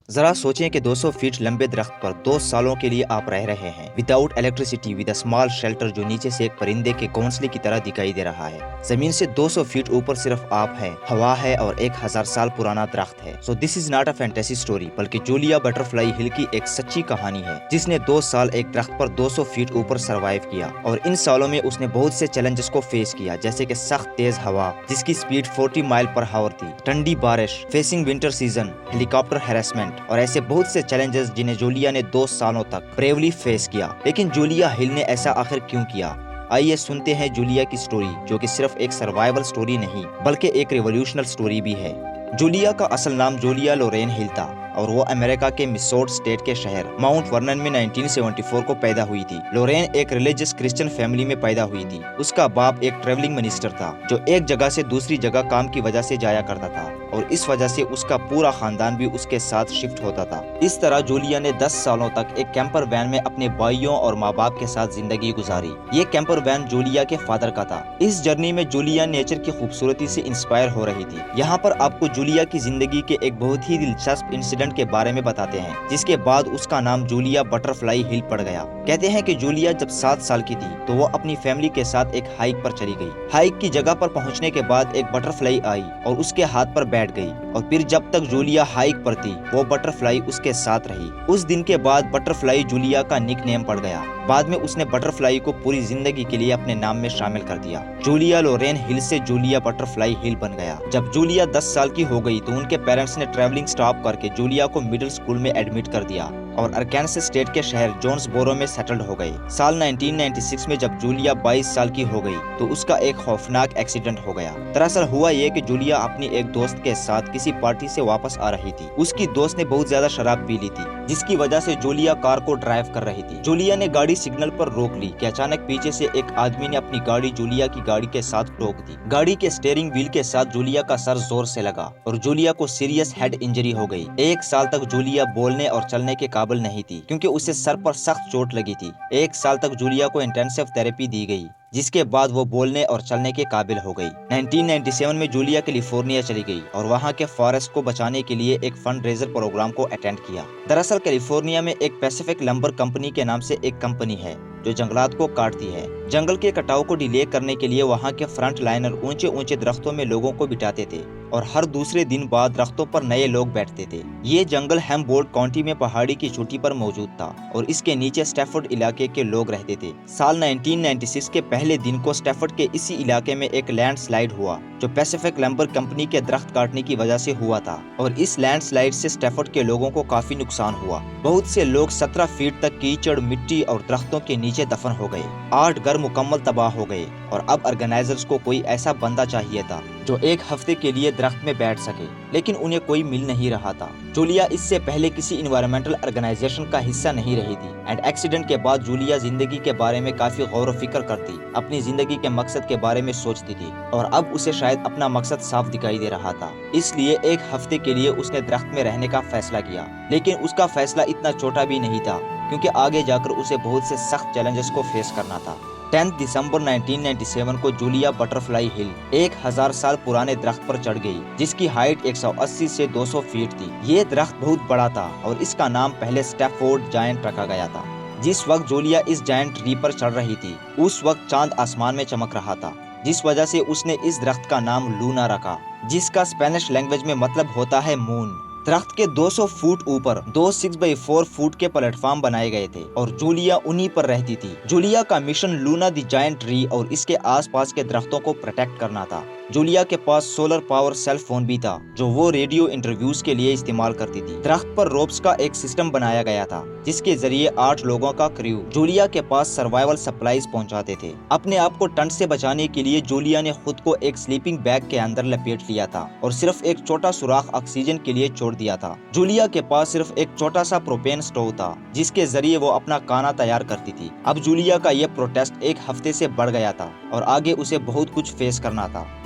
ذرا سوچیں کہ 200 فیٹ لمبے درخت پر 2 سالوں کے لیے آپ رہ رہے ہیں without electricity with a small shelter جو نیچے سے ایک پرندے کے گھونسلے کی طرح دکھائی دے رہا ہے۔ زمین سے 200 فیٹ اوپر صرف آپ ہے، ہوا ہے اور 1000 سال پرانا درخت ہے۔ So this is not a fantasy story, بلکہ جولیا بٹرفلائی ہل کی ایک سچی کہانی ہے جس نے 2 سال ایک درخت پر 200 فیٹ اوپر سروائیو کیا، اور ان سالوں میں اس نے بہت سے چیلنجز کو فیس کیا، جیسے کہ سخت تیز ہوا جس کی سپیڈ 40 مائل پر ہاور تھی، ٹھنڈی بارش، فیسنگ ونٹر سیزن، ہیلی کاپٹر ہیراسمنٹ اور ایسے بہت سے چیلنجز جنہیں جولیا نے 2 سالوں تک بریولی فیس کیا۔ لیکن جولیا ہل نے ایسا آخر کیوں کیا؟ آئیے سنتے ہیں جولیا کی سٹوری، جو کہ صرف ایک سروائیول سٹوری نہیں بلکہ ایک ریولوشنل سٹوری بھی ہے۔ جولیا کا اصل نام جولیا لورین ہل تھا اور وہ امریکہ کے مسوٹ اسٹیٹ کے شہر ماؤنٹ ورنن میں 1974 کو پیدا ہوئی تھی۔ لورین ایک ریلیجس کرسچن فیملی میں پیدا ہوئی تھی۔ اس کا باپ ایک ٹریولنگ منسٹر تھا جو ایک جگہ سے دوسری جگہ کام کی وجہ سے جایا کرتا تھا، اور اس وجہ سے اس کا پورا خاندان بھی اس کے ساتھ شفٹ ہوتا تھا۔ اس طرح جولیا نے 10 سالوں تک ایک کیمپر وین میں اپنے بھائیوں اور ماں باپ کے ساتھ زندگی گزاری۔ یہ کیمپر وین جولیا کے فادر کا تھا۔ اس جرنی میں جولیا نیچر کی خوبصورتی سے انسپائر ہو رہی تھی۔ یہاں پر آپ کو جولیا کی زندگی کے ایک بہت ہی دلچسپ انسیڈنٹ کے بارے میں بتاتے ہیں، جس کے بعد اس کا نام جولیا بٹرفلائی ہل پڑ گیا۔ کہتے ہیں کہ جولیا جب 7 سال کی تھی تو وہ اپنی فیملی کے ساتھ ایک ہائیک پر چلی گئی۔ ہائیک کی جگہ پر پہنچنے کے بعد ایک بٹرفلائی آئی اور اس کے ہاتھ پر بیٹھ گئی، اور پھر جب تک جولیا ہائیک پر تھی وہ بٹرفلائی اس کے ساتھ رہی۔ اس دن کے بعد بٹرفلائی جولیا کا نک نیم پڑ گیا۔ بعد میں اس نے بٹرفلائی کو پوری زندگی کے لیے اپنے نام میں شامل کر دیا۔ جولیا لورین ہل سے جولیا بٹرفلائی ہل بن گیا۔ جب جولیا 10 سال کی ہو گئی تو ان کے پیرنٹس نے ٹریولنگ سٹاپ کر کے جولیا کو مڈل اسکول میں ایڈمٹ کر دیا اور ارکانسس اسٹیٹ کے شہر جونس بورو میں سیٹلڈ ہو گئے۔ سال 1996 میں جب جولیا 22 سال کی ہو گئی تو اس کا ایک خوفناک ایکسیڈنٹ ہو گیا۔ دراصل ہوا یہ کہ جولیا اپنی ایک دوست کے ساتھ کسی پارٹی سے واپس آ رہی تھی۔ اس کی دوست نے بہت زیادہ شراب پی لی تھی، جس کی وجہ سے جولیا کار کو ڈرائیو کر رہی تھی۔ جولیا نے گاڑی سگنل پر روک لی کہ اچانک پیچھے سے ایک آدمی نے اپنی گاڑی جولیا کی گاڑی کے ساتھ ٹھوک دی۔ گاڑی کے اسٹیئرنگ وہیل کے ساتھ جولیا کا سر زور سے لگا اور جولیا کو سیریس ہیڈ انجری ہو گئی۔ 1 سال تک جولیا بولنے اور چلنے کے قابل نہیں تھی کیونکہ اسے سر پر سخت چوٹ لگی تھی۔ 1 سال تک جولیا کو انٹینسیو تھراپی دی گئی، جس کے بعد وہ بولنے اور چلنے کے قابل ہو گئی۔ 1997 میں جولیا کیلیفورنیا چلی گئی اور وہاں کے فارسٹ کو بچانے کے لیے ایک فنڈ ریزر پروگرام کو اٹینڈ کیا۔ دراصل کیلیفورنیا میں ایک پیسیفک لمبر کمپنی کے نام سے ایک کمپنی ہے جو جنگلات کو کاٹتی ہے۔ جنگل کے کٹاؤ کو ڈیلے کرنے کے لیے وہاں کے فرنٹ لائنر اونچے اونچے درختوں میں لوگوں کو بٹھاتے تھے اور ہر دوسرے دن بعد درختوں پر نئے لوگ بیٹھتے تھے۔ یہ جنگل ہیمبولٹ کاؤنٹی میں پہاڑی کی چوٹی پر موجود تھا اور اس کے نیچے اسٹیفورڈ علاقے کے لوگ رہتے تھے۔ سال 1996 کے پہلے دن کو اسٹیفورڈ کے اسی علاقے میں ایک لینڈ سلائیڈ ہوا جو پیسیفک لمبر کمپنی کے درخت کاٹنے کی وجہ سے ہوا تھا، اور اس لینڈ سلائیڈ سے اسٹیفورڈ کے لوگوں کو کافی نقصان ہوا۔ بہت سے لوگ 17 فیٹ تک کیچڑ، مٹی اور درختوں کے نیچے دفن ہو گئے۔ 8 گھر مکمل تباہ ہو گئے اور اب آرگنائزرز کو کوئی ایسا بندہ چاہیے تھا جو 1 ہفتے کے لیے درخت میں بیٹھ سکے، لیکن انہیں کوئی مل نہیں رہا تھا۔ جولیا اس سے پہلے کسی انوائرمنٹل آرگنائزیشن کا حصہ نہیں رہی تھی، اینڈ ایکسیڈنٹ کے بعد جولیا زندگی کے بارے میں کافی غور و فکر کرتی، اپنی زندگی کے مقصد کے بارے میں سوچتی تھی، اور اب اسے شاید اپنا مقصد صاف دکھائی دے رہا تھا۔ اس لیے 1 ہفتے کے لیے اس نے درخت میں رہنے کا فیصلہ کیا، لیکن اس کا فیصلہ اتنا چھوٹا بھی نہیں تھا کیونکہ آگے جا کر اسے بہت سے سخت چیلنجز کو فیس کرنا تھا۔ 10 دسمبر 1997 کو جولیا بٹرفلائی ہل 1000 سال پرانے درخت پر چڑھ گئی، جس کی ہائٹ 180 سے 200 فیٹ تھی۔ یہ درخت بہت بڑا تھا اور اس کا نام پہلے اسٹیفورڈ جائنٹ رکھا گیا تھا۔ جس وقت جولیا اس جائنٹ ٹری پر چڑھ رہی تھی اس وقت چاند آسمان میں چمک رہا تھا، جس وجہ سے اس نے اس درخت کا نام لونا رکھا، جس کا اسپینش لینگویج میں مطلب ہوتا ہے مون۔ درخت کے 200 فٹ اوپر 2 6x4 فٹ کے پلیٹ فارم بنائے گئے تھے اور جولیا انہی پر رہتی تھی۔ جولیا کا مشن لونا دی جائنٹ ٹری اور اس کے آس پاس کے درختوں کو پروٹیکٹ کرنا تھا۔ جولیا کے پاس سولر پاور سیل فون بھی تھا جو وہ ریڈیو انٹرویوز کے لیے استعمال کرتی تھی۔ درخت پر روپس کا ایک سسٹم بنایا گیا تھا جس کے ذریعے 8 لوگوں کا کریو جولیا کے پاس سروائیول سپلائیز پہنچاتے تھے۔ اپنے آپ کو ٹھنڈ سے بچانے کے لیے جولیا نے خود کو ایک سلیپنگ بیگ کے اندر لپیٹ لیا تھا اور صرف ایک چھوٹا سوراخ آکسیجن کے لیے چھوڑ دیا تھا۔ جولیا کے پاس صرف ایک چھوٹا سا پروپین سٹو تھا جس کے ذریعے وہ اپنا کھانا تیار کرتی تھی۔ اب جولیا کا یہ پروٹیسٹ 1 ہفتے سے بڑھ گیا تھا اور آگے اسے بہت کچھ فیس کرنا تھا۔